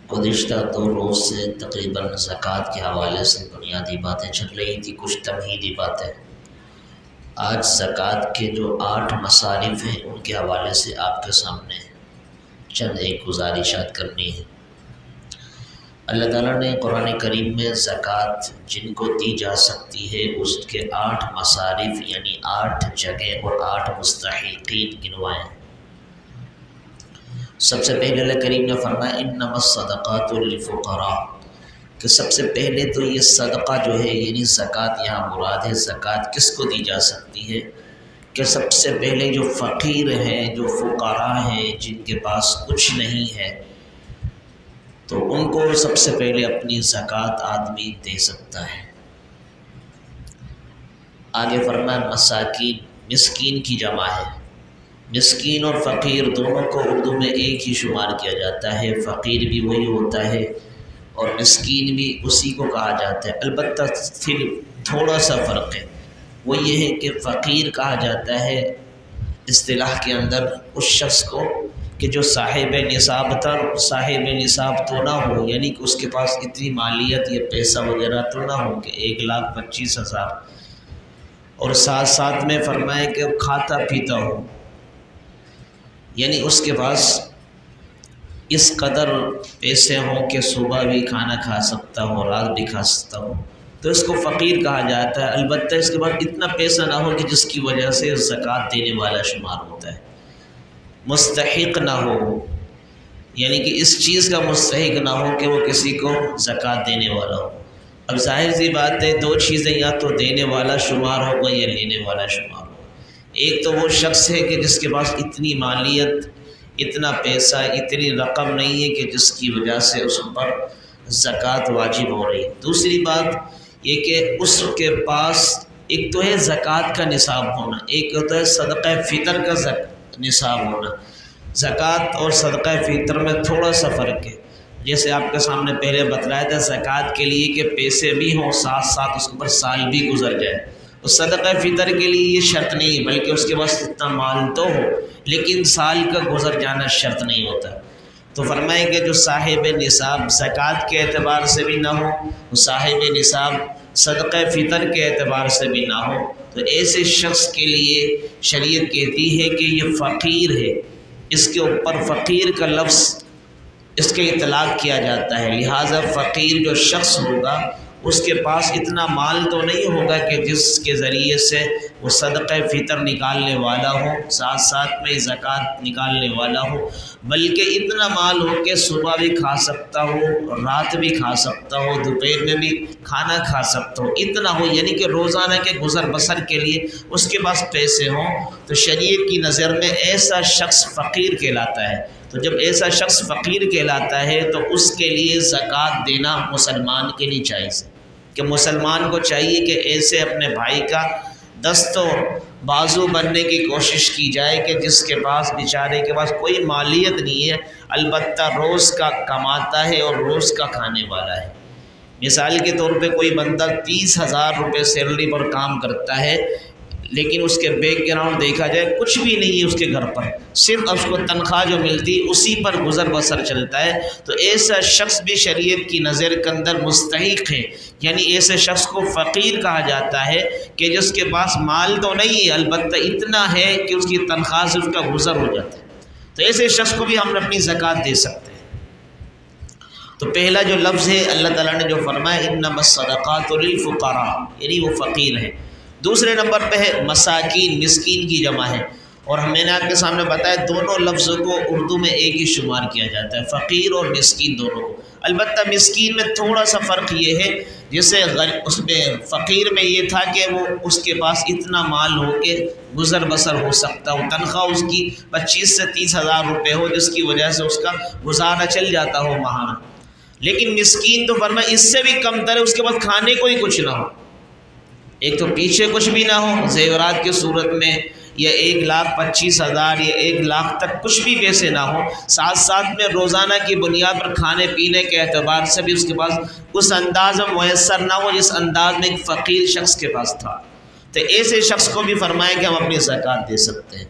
گزشتہ 2 روز سے تقریباً زکوٰۃ کے حوالے سے بنیادی باتیں چل رہی تھیں، کچھ تمہیدی باتیں۔ آج زکوٰۃ کے جو 8 مصارف ہیں ان کے حوالے سے آپ کے سامنے چند ایک گزارشات کرنی ہے۔ اللہ تعالیٰ نے قرآن کریم میں زکوٰۃ جن کو دی جا سکتی ہے اس کے 8 مصارف یعنی 8 جگہ اور 8 مستحقین گنوائے ہیں۔ سب سے پہلے اللہ کریم نے فرمایا انما الصدقات للفقراء، کہ سب سے پہلے تو یہ صدقہ جو ہے یعنی زکوٰۃ یہاں مراد ہے۔ زکوٰۃ کس کو دی جا سکتی ہے؟ کہ سب سے پہلے جو فقیر ہیں، جو فقراء ہیں، جن کے پاس کچھ نہیں ہے، تو ان کو سب سے پہلے اپنی زکوٰۃ آدمی دے سکتا ہے۔ آگے فرمایا مساکین، مسکین کی جمع ہے۔ مسکین اور فقیر دونوں کو اردو میں ایک ہی شمار کیا جاتا ہے، فقیر بھی وہی ہوتا ہے اور مسکین بھی اسی کو کہا جاتا ہے، البتہ پھر تھوڑا سا فرق ہے۔ وہ یہ ہے کہ فقیر کہا جاتا ہے اصطلاح کے اندر اس شخص کو کہ جو صاحب نصاب تو نہ ہو، یعنی کہ اس کے پاس اتنی مالیت یا پیسہ وغیرہ تو نہ ہو کہ 1,25,000، اور ساتھ ساتھ میں فرمائے کہ کھاتا پیتا ہو، یعنی اس کے پاس اس قدر پیسے ہوں کہ صبح بھی کھانا کھا سکتا ہو، رات بھی کھا سکتا ہو، تو اس کو فقیر کہا جاتا ہے۔ البتہ اس کے بعد اتنا پیسہ نہ ہو کہ جس کی وجہ سے زکوٰۃ دینے والا شمار ہوتا ہے۔ مستحق نہ ہو، یعنی کہ اس چیز کا مستحق نہ ہو کہ وہ کسی کو زکوٰۃ دینے والا ہو۔ اب ظاہر سی بات ہے، 2 چیزیں یا تو دینے والا شمار ہوگا یا لینے والا شمار ہوگا۔ ایک تو وہ شخص ہے کہ جس کے پاس اتنی مالیت، اتنا پیسہ، اتنی رقم نہیں ہے کہ جس کی وجہ سے اس پر زکوٰۃ واجب ہو رہی ہے۔ دوسری بات یہ کہ اس کے پاس ایک تو ہے زکوٰۃ کا نصاب ہونا، ایک ہوتا ہے صدقہ فطر کا نصاب ہونا۔ زکوٰۃ اور صدقہ فطر میں تھوڑا سا فرق ہے، جیسے آپ کے سامنے پہلے بتلایا تھا زکوٰۃ کے لیے کہ پیسے بھی ہوں، ساتھ ساتھ اس کے اوپر سال بھی گزر جائے۔ اور صدقہ فطر کے لیے یہ شرط نہیں ہے، بلکہ اس کے پاس اتنا مال تو ہو لیکن سال کا گزر جانا شرط نہیں ہوتا۔ تو فرمائے کہ جو صاحب نصاب زکوٰۃ کے اعتبار سے بھی نہ ہو، صاحب نصاب صدقہ فطر کے اعتبار سے بھی نہ ہو، تو ایسے شخص کے لیے شریعت کہتی ہے کہ یہ فقیر ہے، اس کے اوپر فقیر کا لفظ اس کے اطلاق کیا جاتا ہے، لہٰذا فقیر جو شخص ہوگا اس کے پاس اتنا مال تو نہیں ہوگا کہ جس کے ذریعے سے وہ صدقہ فطر نکالنے والا ہو، ساتھ ساتھ میں زکوٰۃ نکالنے والا ہو، بلکہ اتنا مال ہو کہ صبح بھی کھا سکتا ہو، رات بھی کھا سکتا ہو، دوپہر میں بھی کھانا کھا سکتا ہو، اتنا ہو، یعنی کہ روزانہ کے گزر بسر کے لیے اس کے پاس پیسے ہوں، تو شریعت کی نظر میں ایسا شخص فقیر کہلاتا ہے۔ تو جب ایسا شخص فقیر کہلاتا ہے تو اس کے لیے زکوٰۃ دینا مسلمان کے لیے جائز ہے، کہ مسلمان کو چاہیے کہ ایسے اپنے بھائی کا دست و بازو بننے کی کوشش کی جائے کہ جس کے پاس بیچارے کے پاس کوئی مالیت نہیں ہے، البتہ روز کا کماتا ہے اور روز کا کھانے والا ہے۔ مثال کے طور پہ کوئی بندہ 30,000 روپے سیلری پر کام کرتا ہے، لیکن اس کے بیک گراؤنڈ دیکھا جائے کچھ بھی نہیں ہے اس کے گھر پر، صرف اس کو تنخواہ جو ملتی اسی پر گزر بسر چلتا ہے، تو ایسا شخص بھی شریعت کی نظر کے اندر مستحق ہے، یعنی ایسے شخص کو فقیر کہا جاتا ہے کہ جس کے پاس مال تو نہیں ہے، البتہ اتنا ہے کہ اس کی تنخواہ سے اس کا گزر ہو جاتا ہے، تو ایسے شخص کو بھی ہم اپنی زکوٰۃ دے سکتے ہیں۔ تو پہلا جو لفظ ہے اللہ تعالیٰ نے جو فرمایا انما الصدقات للفقراء، یعنی وہ فقیر ہیں۔ دوسرے نمبر پہ ہے مساکین، مسکین کی جمع ہے، اور میں نے آپ کے سامنے بتایا دونوں لفظوں کو اردو میں ایک ہی شمار کیا جاتا ہے، فقیر اور مسکین دونوں کو، البتہ مسکین میں تھوڑا سا فرق یہ ہے، جیسے اس میں فقیر میں یہ تھا کہ وہ اس کے پاس اتنا مال ہو کہ گزر بسر ہو سکتا ہو، تنخواہ اس کی 25 سے 30,000 روپے ہو جس کی وجہ سے اس کا گزارا چل جاتا ہو ماہانہ۔ لیکن مسکین تو فرمایا اس سے بھی کم تر ہے، اس کے پاس کھانے کو ہی کچھ نہ ہو، ایک تو پیچھے کچھ بھی نہ ہو زیورات کی صورت میں، یا 1,25,000 یا 1,00,000 تک کچھ بھی پیسے نہ ہو، ساتھ ساتھ میں روزانہ کی بنیاد پر کھانے پینے کے اعتبار سے بھی اس کے پاس اس انداز میں میسر نہ ہو جس انداز میں ایک فقیر شخص کے پاس تھا، تو ایسے شخص کو بھی فرمایا کہ ہم اپنی زکوٰۃ دے سکتے ہیں۔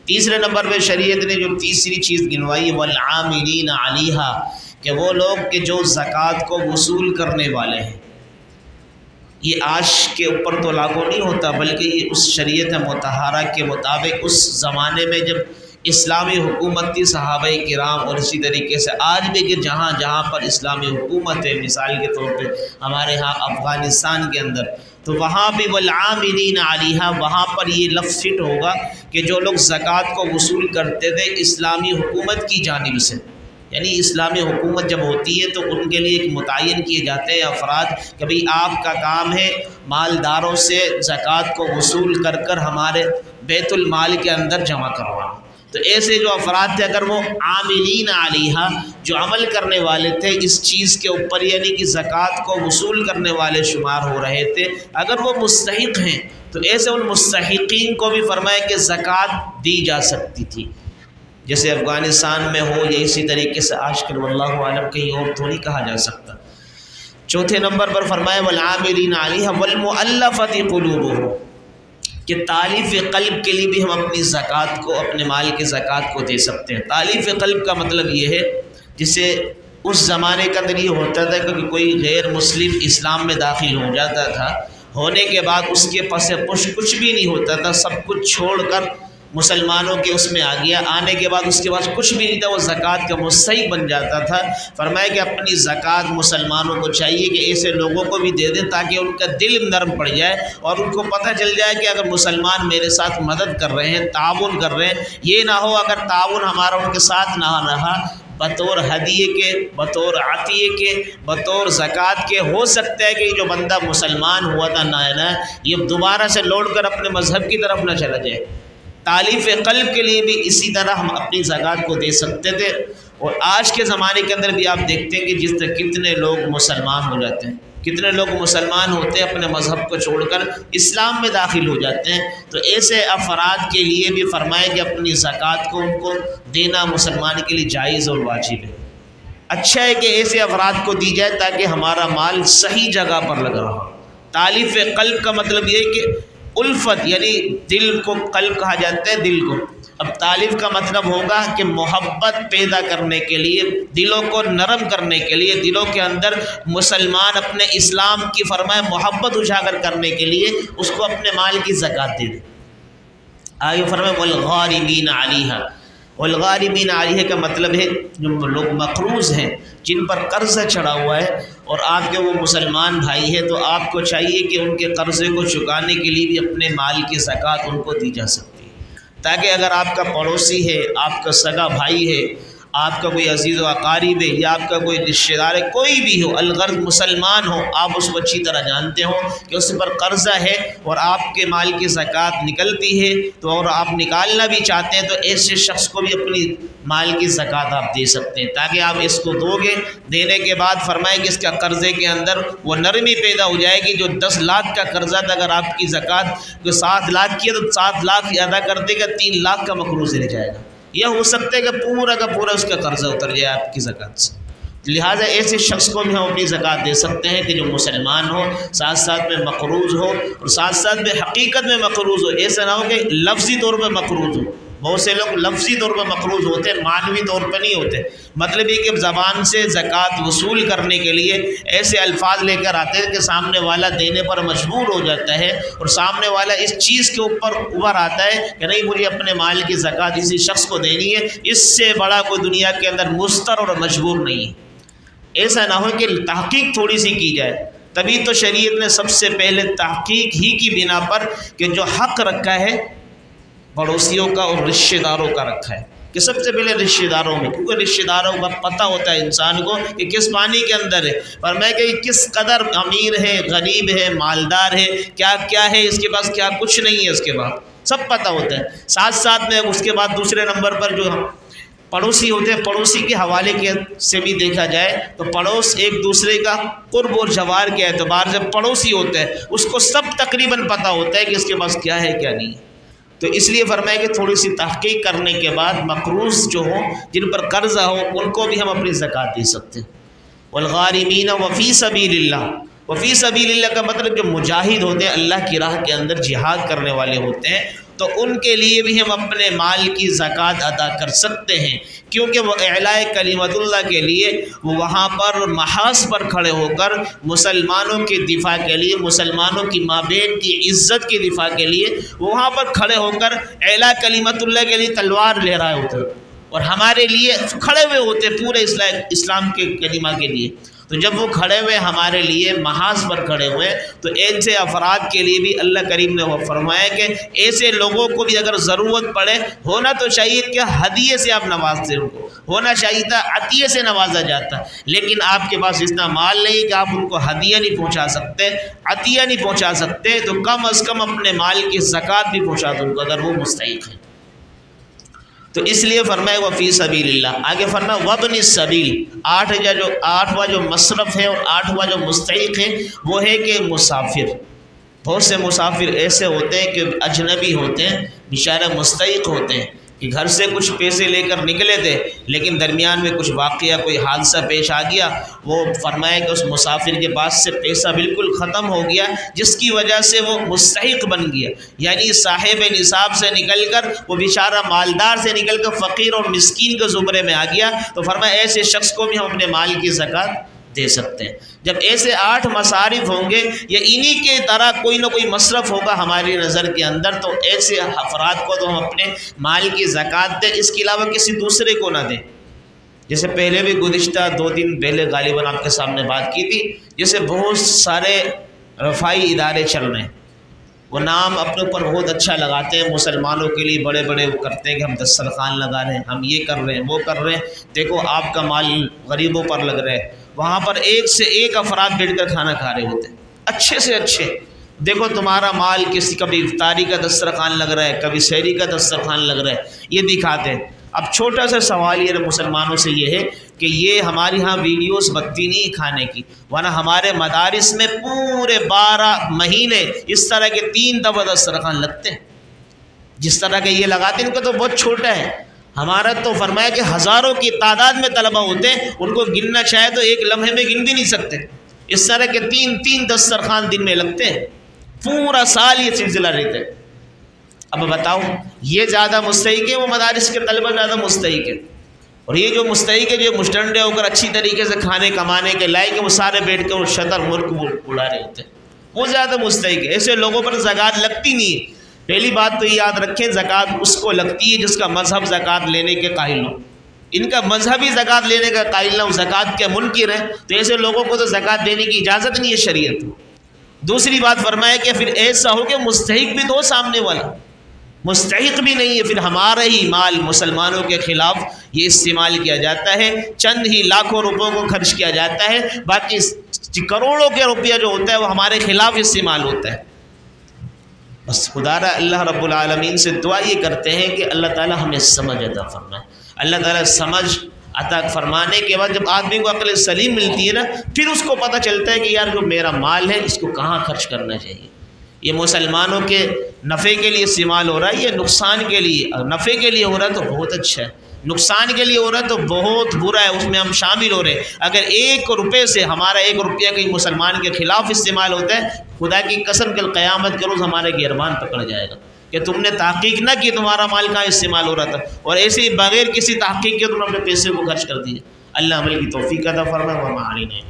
تیسرے نمبر پہ شریعت نے جو تیسری چیز گنوائی والعاملین علیہا، کہ وہ لوگ کہ جو زکوٰۃ کو وصول کرنے والے ہیں، یہ آج کے اوپر تو لاگو نہیں ہوتا، بلکہ یہ اس شریعت مطہرہ کے مطابق اس زمانے میں جب اسلامی حکومت تھی، صحابہ کرام اور اسی طریقے سے آج بھی کہ جہاں جہاں پر اسلامی حکومت ہے، مثال کے طور پہ ہمارے ہاں افغانستان کے اندر، تو وہاں بھی والعاملین علیہا، وہاں پر یہ لفظ فٹ ہوگا کہ جو لوگ زکوٰۃ کو وصول کرتے تھے اسلامی حکومت کی جانب سے، یعنی اسلامی حکومت جب ہوتی ہے تو ان کے لیے ایک متعین کیے جاتے ہیں افراد کہ بھئی آپ کا کام ہے مالداروں سے زکوٰۃ کو وصول کر کر ہمارے بیت المال کے اندر جمع کروانا۔ تو ایسے جو افراد تھے، اگر وہ عاملین علیہا جو عمل کرنے والے تھے اس چیز کے اوپر، یعنی کہ زکوٰۃ کو وصول کرنے والے شمار ہو رہے تھے، اگر وہ مستحق ہیں تو ایسے ان مستحقین کو بھی فرمایا کہ زکوٰۃ دی جا سکتی تھی، جیسے افغانستان میں ہو یا اسی طریقے سے آج کل واللہ عالم کہیں اور تو نہیں کہا جا سکتا۔ چوتھے نمبر پر فرمایا والعاملین علیہا والمؤلفۃ قلوبہم، کہ تالیف قلب کے لیے بھی ہم اپنی زکوٰۃ کو، اپنے مال کی زکوٰۃ کو دے سکتے ہیں۔ تالیف قلب کا مطلب یہ ہے جسے اس زمانے کے اندر یہ ہوتا تھا کہ کوئی غیر مسلم اسلام میں داخل ہو جاتا تھا، ہونے کے بعد اس کے پس پش کچھ بھی نہیں ہوتا تھا، سب کچھ چھوڑ کر مسلمانوں کے اس میں آ گیا، آنے کے بعد اس کے پاس کچھ بھی نہیں تھا، وہ زکوٰۃ کا مستحق بن جاتا تھا۔ فرمایا کہ اپنی زکوٰۃ مسلمانوں کو چاہیے کہ ایسے لوگوں کو بھی دے دیں تاکہ ان کا دل نرم پڑ جائے اور ان کو پتہ چل جائے کہ اگر مسلمان میرے ساتھ مدد کر رہے ہیں، تعاون کر رہے ہیں، یہ نہ ہو اگر تعاون ہمارا ان کے ساتھ نہ رہا، بطور ہدیے کے، بطور عطیے کے، بطور زکوٰۃ کے، ہو سکتا ہے کہ جو بندہ مسلمان ہوا تھا نہ یہ دوبارہ سے لوٹ کر اپنے مذہب کی طرف نہ چلا جائے۔ تالیف قلب کے لیے بھی اسی طرح ہم اپنی زکوٰۃ کو دے سکتے تھے۔ اور آج کے زمانے کے اندر بھی آپ دیکھتے ہیں کہ جس طرح کتنے لوگ مسلمان ہو جاتے ہیں، کتنے لوگ مسلمان ہوتے ہیں اپنے مذہب کو چھوڑ کر اسلام میں داخل ہو جاتے ہیں، تو ایسے افراد کے لیے بھی فرمایا کہ اپنی زکوٰۃ کو ان کو دینا مسلمان کے لیے جائز اور واجب ہے۔ اچھا ہے کہ ایسے افراد کو دی جائے تاکہ ہمارا مال صحیح جگہ پر لگ رہا۔ تالیف قلب کا مطلب یہ ہے کہ الفت، یعنی دل کو قلب کہا جاتا ہے، دل کو۔ اب تالیف کا مطلب ہوگا کہ محبت پیدا کرنے کے لیے، دلوں کو نرم کرنے کے لیے، دلوں کے اندر مسلمان اپنے اسلام کی فرمائے محبت اجاگر کرنے کے لیے اس کو اپنے مال کی زکوٰۃ دے دیں۔ آگے فرمائے والغارمین علیہا، والغارمین علیہ کا مطلب ہے جو لوگ مقروض ہیں، جن پر قرضہ چڑھا ہوا ہے اور آپ کے وہ مسلمان بھائی ہیں، تو آپ کو چاہیے کہ ان کے قرضے کو چکانے کے لیے بھی اپنے مال کی زکوٰۃ ان کو دی جا سکتی ہے، تاکہ اگر آپ کا پڑوسی ہے، آپ کا سگا بھائی ہے، آپ کا کوئی عزیز و اقارب ہے یا آپ کا کوئی رشتہ دار ہے، کوئی بھی ہو، الغرض مسلمان ہو، آپ اس کو اچھی طرح جانتے ہو کہ اس پر قرضہ ہے اور آپ کے مال کی زکوٰۃ نکلتی ہے، تو اور آپ نکالنا بھی چاہتے ہیں، تو ایسے شخص کو بھی اپنی مال کی زکوٰۃ آپ دے سکتے ہیں، تاکہ آپ اس کو دو گے، دینے کے بعد فرمائیں کہ اس کا قرضے کے اندر وہ نرمی پیدا ہو جائے گی۔ جو 10 لاکھ کا قرضہ تھا، اگر آپ کی زکوٰۃ جو 7 لاکھ کی ہے تو 7 لاکھ ادا کر دے گا، 3 لاکھ کا مقروض رہ جائے گا، یہ ہو سکتا ہے کہ پورا کا پورا اس کا قرضہ اتر جائے آپ کی زکوٰۃ سے۔ لہٰذا ایسے شخص کو بھی ہم اپنی زکوٰۃ دے سکتے ہیں کہ جو مسلمان ہو، ساتھ ساتھ میں مقروض ہو اور ساتھ ساتھ میں حقیقت میں مقروض ہو، ایسا نہ ہو کہ لفظی طور پہ مقروض ہو۔ بہت سے لوگ لفظی طور پر مقروض ہوتے ہیں، معنوی طور پر نہیں ہوتے۔ مطلب یہ کہ زبان سے زکوٰۃ وصول کرنے کے لیے ایسے الفاظ لے کر آتے ہیں کہ سامنے والا دینے پر مجبور ہو جاتا ہے اور سامنے والا اس چیز کے اوپر ابھر آتا ہے کہ نہیں، مجھے اپنے مال کی زکوٰۃ اسی شخص کو دینی ہے، اس سے بڑا کوئی دنیا کے اندر مضطر اور مجبور نہیں ہے۔ ایسا نہ ہو کہ تحقیق تھوڑی سی کی جائے، تبھی تو شریعت نے سب سے پہلے تحقیق ہی کی بنا پر کہ جو حق رکھا ہے پڑوسیوں کا اور رشتہ داروں کا رکھا ہے، کہ سب سے پہلے رشتہ داروں میں، کیونکہ رشتہ داروں کا پتہ ہوتا ہے انسان کو کہ کس پانی کے اندر ہے، اور میں کہ کس قدر امیر ہے، غریب ہے، مالدار ہے، کیا کیا ہے اس کے پاس، کیا کچھ نہیں ہے اس کے بعد، سب پتہ ہوتا ہے۔ ساتھ ساتھ میں اس کے بعد دوسرے نمبر پر جو پڑوسی ہوتے ہیں، پڑوسی کے حوالے کے سے بھی دیکھا جائے تو پڑوس ایک دوسرے کا قرب اور جوار کے اعتبار سے پڑوسی ہوتا ہے، اس کو سب تقریباً پتہ ہوتا ہے کہ اس کے پاس کیا ہے کیا نہیں ہے۔ تو اس لیے فرمایا کہ تھوڑی سی تحقیق کرنے کے بعد مقروض جو ہوں، جن پر قرضہ ہو، ان کو بھی ہم اپنی زکوٰۃ دے سکتے ہیں۔ والغارمین وفی سبیل اللہ، وفی سبیل اللہ کا مطلب جو مجاہد ہوتے ہیں، اللہ کی راہ کے اندر جہاد کرنے والے ہوتے ہیں، تو ان کے لیے بھی ہم اپنے مال کی زکوٰۃ ادا کر سکتے ہیں، کیونکہ وہ اعلاء کلمت اللہ کے لیے وہ وہاں پر محاذ پر کھڑے ہو کر مسلمانوں کے دفاع کے لیے، مسلمانوں کی مابین کی عزت کی دفاع کے لیے وہاں پر کھڑے ہو کر اعلاء کلمت اللہ کے لیے تلوار لے رہے ہوتے اور ہمارے لیے کھڑے ہوئے ہوتے پورے اسلام کے کلمہ کے لیے۔ تو جب وہ کھڑے ہوئے ہمارے لیے محاذ پر کھڑے ہوئے تو ایسے افراد کے لیے بھی اللہ کریم نے وہ فرمایا کہ ایسے لوگوں کو بھی اگر ضرورت پڑے، ہونا تو چاہیے کہ ہدیے سے آپ نوازتے، ان کو ہونا چاہیے تھا عطیے سے نوازا جاتا، لیکن آپ کے پاس اتنا مال نہیں کہ آپ ان کو ہدیہ نہیں پہنچا سکتے، عطیہ نہیں پہنچا سکتے، تو کم از کم اپنے مال کی زکوٰۃ بھی پہنچا دو ان کو اگر وہ مستحق ہیں۔ تو اس لیے فرمایا وہ فی سبیل اللہ، آگے فرمایا وابن السبیل، آٹھواں جو مصرف ہے اور آٹھواں جو مستحق ہے وہ ہے کہ مسافر۔ بہت سے مسافر ایسے ہوتے ہیں کہ اجنبی ہوتے ہیں، بیچارے مستحق ہوتے ہیں کہ گھر سے کچھ پیسے لے کر نکلے تھے لیکن درمیان میں کچھ واقعہ کوئی حادثہ پیش آ گیا، وہ فرمایا کہ اس مسافر کے پاس سے پیسہ بالکل ختم ہو گیا جس کی وجہ سے وہ مستحق بن گیا، یعنی صاحب نصاب سے نکل کر وہ بیچارہ مالدار سے نکل کر فقیر اور مسکین کے زمرے میں آ گیا، تو فرمایا ایسے شخص کو بھی ہم اپنے مال کی زکوٰۃ دے سکتے ہیں۔ جب ایسے 8 مصارف ہوں گے یا انہی کے طرح کوئی نہ کوئی مصرف ہوگا ہماری نظر کے اندر، تو ایسے افراد کو تو ہم اپنے مال کی زکوٰۃ دیں، اس کے علاوہ کسی دوسرے کو نہ دیں۔ جیسے پہلے بھی گزشتہ 2 دن پہلے غالباً آپ کے سامنے بات کی تھی، جیسے بہت سارے رفائی ادارے چل رہے ہیں، وہ نام اپنے اوپر بہت اچھا لگاتے ہیں، مسلمانوں کے لیے بڑے بڑے وہ کرتے ہیں کہ ہم دسترخوان لگا رہے ہیں، ہم یہ کر رہے ہیں، وہ کر رہے ہیں، دیکھو آپ کا مال غریبوں پر لگ رہا ہے۔ وہاں پر ایک سے ایک افراد بیٹھ کر کھانا کھا رہے ہوتے ہیں، اچھے سے اچھے، دیکھو تمہارا مال کسی کبھی افطاری کا دسترخوان لگ رہا ہے، کبھی سحری کا دسترخوان لگ رہا ہے، یہ دکھاتے ہیں۔ اب چھوٹا سا سوال یہ مسلمانوں سے یہ ہے کہ یہ ہماری ہاں ویڈیوز بنتی نہیں کھانے کی، ورنہ ہمارے مدارس میں پورے 12 مہینے اس طرح کے 3 دفعہ دسترخوان لگتے ہیں، جس طرح کے یہ لگاتے ہیں ان کا تو بہت چھوٹا ہے۔ ہمارا تو فرمایا کہ ہزاروں کی تعداد میں طلبہ ہوتے ہیں، ان کو گننا چاہے تو ایک لمحے میں گن بھی نہیں سکتے، اس طرح کے 3 دسترخوان دن میں لگتے ہیں، پورا سال یہ سلسلہ رہتا ہے۔ اب بتاؤ یہ زیادہ مستحق ہے، وہ مدارس کے طلبہ زیادہ مستحق ہے، اور یہ جو مستحق ہے جو مشٹنڈے ہو کر اچھی طریقے سے کھانے کمانے کے لائق وہ سارے بیٹھ کے وہ شطر ملک اڑا رہے ہوتے ہیں، وہ زیادہ مستحق ہے۔ ایسے لوگوں پر زکوٰۃ لگتی نہیں ہے۔ پہلی بات تو یہ یاد رکھیں، زکوٰۃ اس کو لگتی ہے جس کا مذہب زکوٰۃ لینے کے قائل ہو، ان کا مذہبی زکوٰۃ لینے کا قائل نہ ہو، زکوٰۃ کے منکر ہے، تو ایسے لوگوں کو تو زکوٰۃ دینے کی اجازت نہیں ہے شریعت۔ دوسری بات فرمایا کہ پھر ایسا ہو کہ مستحق بھی تو سامنے والا مستحق بھی نہیں ہے، پھر ہمارا ہی مال مسلمانوں کے خلاف یہ استعمال کیا جاتا ہے، چند ہی لاکھوں روپوں کو خرچ کیا جاتا ہے، باقی کروڑوں کے روپیہ جو ہوتا ہے وہ ہمارے خلاف استعمال ہوتا ہے۔ بس خدا را اللہ رب العالمین سے دعا یہ کرتے ہیں کہ اللہ تعالی ہمیں سمجھ عطا فرمائے۔ اللہ تعالی سمجھ عطا فرمانے کے بعد جب آدمی کو عقل سلیم ملتی ہے نا، پھر اس کو پتہ چلتا ہے کہ یار جو میرا مال ہے اس کو کہاں خرچ کرنا چاہیے، یہ مسلمانوں کے نفع کے لیے استعمال ہو رہا ہے، یہ نقصان کے لیے، نفع کے لیے ہو رہا ہے تو بہت اچھا ہے، نقصان کے لیے ہو رہا ہے تو بہت برا ہے، اس میں ہم شامل ہو رہے ہیں۔ اگر 1 روپے سے ہمارا 1 روپیہ کہیں مسلمان کے خلاف استعمال ہوتا ہے، خدا کی قسم کل قیامت کے روز ہمارے گربان پکڑ جائے گا کہ تم نے تحقیق نہ کی تمہارا مال کہاں استعمال ہو رہا تھا، اور ایسے ہی بغیر کسی تحقیق کے تم نے اپنے پیسے کو خرچ کر دیے۔ اللہ عمل کی توفیق عطا فرمائے۔ وما علینا